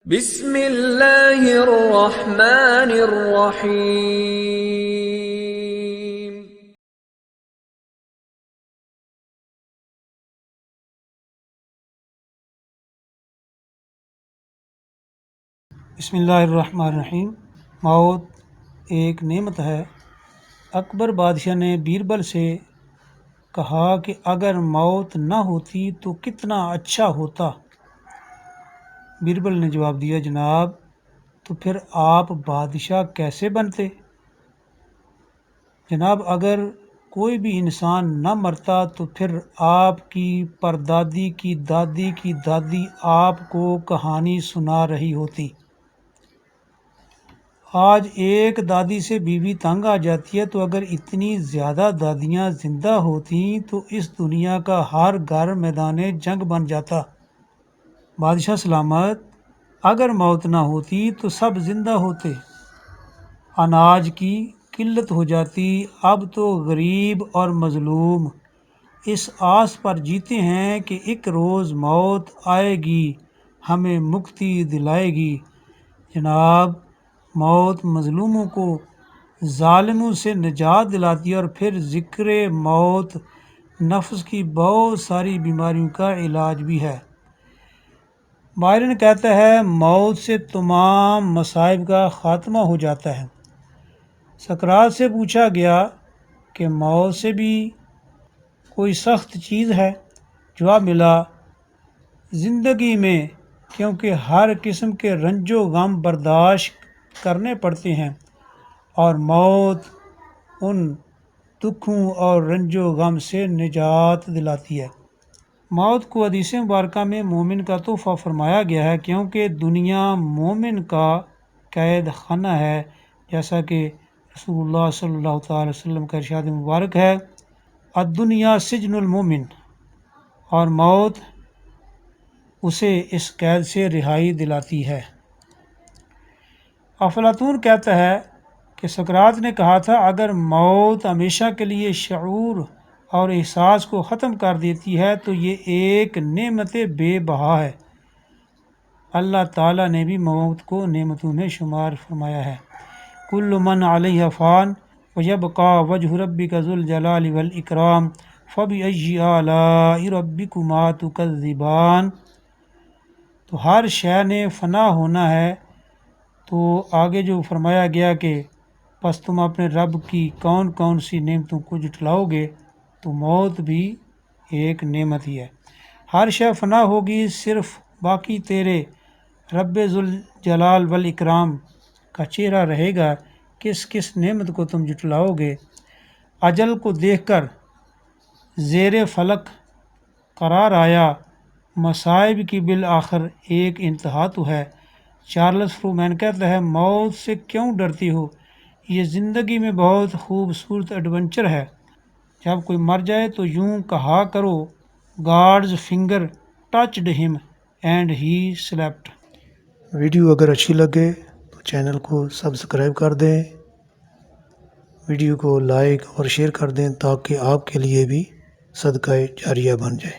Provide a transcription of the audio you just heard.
بسم اللہ الرحمن الرحیم۔ بسم اللہ الرحمن الرحیم۔ موت ایک نعمت ہے۔ اکبر بادشاہ نے بیربل سے کہا کہ اگر موت نہ ہوتی تو کتنا اچھا ہوتا۔ بیربل نے جواب دیا، جناب تو پھر آپ بادشاہ کیسے بنتے؟ جناب اگر کوئی بھی انسان نہ مرتا تو پھر آپ کی پردادی کی دادی کی دادی آپ کو کہانی سنا رہی ہوتی۔ آج ایک دادی سے بیوی تنگ آ جاتی ہے، تو اگر اتنی زیادہ دادیاں زندہ ہوتیں تو اس دنیا کا ہر گھر میدان جنگ بن جاتا۔ بادشاہ سلامت، اگر موت نہ ہوتی تو سب زندہ ہوتے، اناج کی قلت ہو جاتی۔ اب تو غریب اور مظلوم اس آس پر جیتے ہیں کہ ایک روز موت آئے گی، ہمیں مکتی دلائے گی۔ جناب موت مظلوموں کو ظالموں سے نجات دلاتی ہے، اور پھر ذکر موت نفس کی بہت ساری بیماریوں کا علاج بھی ہے۔ بائرن کہتا ہے، موت سے تمام مصائب کا خاتمہ ہو جاتا ہے۔ سقراط سے پوچھا گیا کہ موت سے بھی کوئی سخت چیز ہے؟ جواب ملا، زندگی میں، کیونکہ ہر قسم کے رنج و غم برداشت کرنے پڑتے ہیں، اور موت ان دکھوں اور رنج و غم سے نجات دلاتی ہے۔ موت کو حدیث مبارکہ میں مومن کا تحفہ فرمایا گیا ہے، کیونکہ دنیا مومن کا قید خانہ ہے، جیسا کہ رسول اللہ صلی اللہ تعالی وسلم کا ارشاد مبارک ہے، الدنیا سجن المومن، اور موت اسے اس قید سے رہائی دلاتی ہے۔ افلاطون کہتا ہے کہ سقراط نے کہا تھا، اگر موت ہمیشہ کے لیے شعور اور احساس کو ختم کر دیتی ہے تو یہ ایک نعمت بے بہا ہے۔ اللہ تعالیٰ نے بھی موت کو نعمتوں میں شمار فرمایا ہے۔ کل من علیہ فان ویبقى وجہ ربک ذو الجلال والاکرام فبأي آلاء ربکما تکذبان۔ تو ہر شے نے فنا ہونا ہے، تو آگے جو فرمایا گیا کہ پس تم اپنے رب کی کون کون سی نعمتوں کو جھٹلاؤ گے، تو موت بھی ایک نعمت ہی ہے۔ ہر شے فنا ہوگی، صرف باقی تیرے رب ذوالجلال والاکرام کا چہرہ رہے گا۔ کس کس نعمت کو تم جھٹلاؤ گے؟ اجل کو دیکھ کر زیر فلک قرار آیا، مصائب کی بالآخر ایک انتہا تو ہے۔ چارلس فرومین کہتا ہے، موت سے کیوں ڈرتی ہو؟ یہ زندگی میں بہت خوبصورت ایڈونچر ہے۔ جب کوئی مر جائے تو یوں کہا کرو، گاڈز فنگر ٹچڈ ہم اینڈ ہی سلیپٹ۔ ویڈیو اگر اچھی لگے تو چینل کو سبسکرائب کر دیں، ویڈیو کو لائک اور شیئر کر دیں، تاکہ آپ کے لیے بھی صدقہ جاریہ بن جائے۔